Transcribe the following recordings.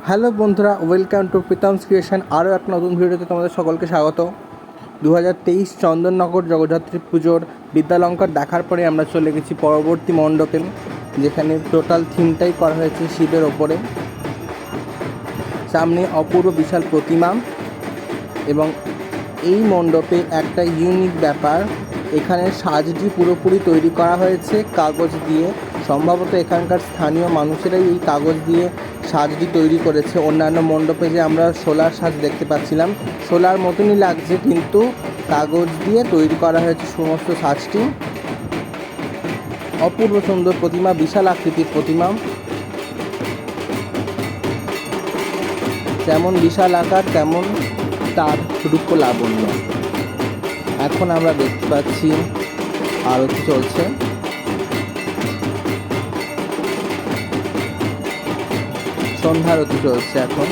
Hello বন্ধুরা, welcome to প্রীতমস creation. আরও এক নতুন ভিডিওতে তোমাদের সকলকে স্বাগত। 2023 চন্দননগর জগদ্ধাত্রী পুজোর বিদ্যালঙ্কার দেখার পরে আমরা চলে গেছি পরবর্তী মণ্ডপে, যেখানে টোটাল থিমটাই করা হয়েছে শিবের ওপরে। সামনে অপূর্ব বিশাল প্রতিমা, এবং এই মণ্ডপে একটা ইউনিক ব্যাপার, এখানে সাজটি পুরোপুরি তৈরি করা হয়েছে কাগজ দিয়ে। সম্ভবত এখানকার স্থানীয় মানুষেরাই এই কাগজ দিয়ে সাজটি তৈরি করেছে। অন্যান্য মণ্ডপে যে আমরা সোলার সাজ দেখতে পাচ্ছিলাম, সোলার মতনই লাগছে, কিন্তু কাগজ দিয়ে তৈরি করা হয়েছে সমস্ত সাজটি। অপূর্ব সুন্দর প্রতিমা, বিশাল আকৃতির প্রতিমা, যেমন বিশাল আকার তেমন তার রূপ লাবণ্য। এখন আমরা দেখতে পাচ্ছি আরতি চলছে। সন্ধ্যা আরতি চলছে এখন।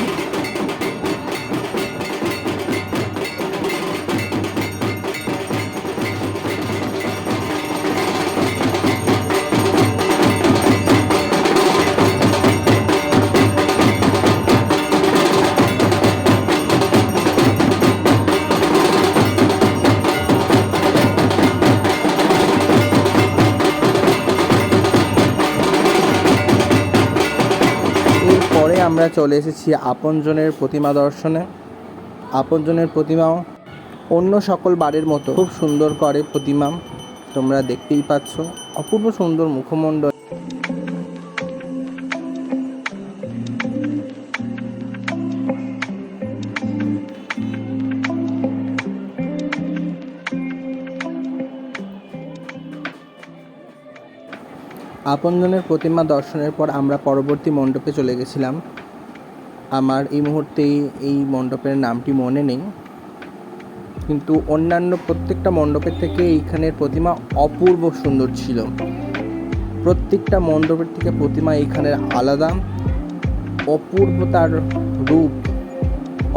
পরে আমরা চলে এসেছি আপনজনের প্রতিমা দর্শনে। আপনজনের প্রতিমাও অন্য সকল বাড়ির মতো খুব সুন্দর করে প্রতিমা, তোমরা দেখতেই পাচ্ছ। অপূর্ব সুন্দর মুখমণ্ডল। আপনজনের প্রতিমা দর্শনের পর আমরা পরবর্তী মণ্ডপে চলে গেছিলাম। আমার এই মুহূর্তে এই মণ্ডপের নামটি মনে নেই, কিন্তু অন্যান্য প্রত্যেকটা মণ্ডপের থেকে এইখানের প্রতিমা অপূর্ব সুন্দর ছিল। প্রত্যেকটা মণ্ডপের থেকে প্রতিমা এইখানের আলাদা, অপূর্ব তার রূপ,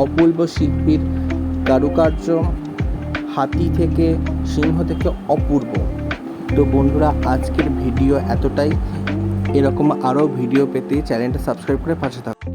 অপূর্ব শিল্পীর কারুকার্য, হাতি থেকে সিংহ থেকে অপূর্ব। তো বন্ধুরা, আজকের ভিডিও এতটাই। এরকম আরও ভিডিও পেতে চ্যানেলটা সাবস্ক্রাইব করে পাশে থাকুন।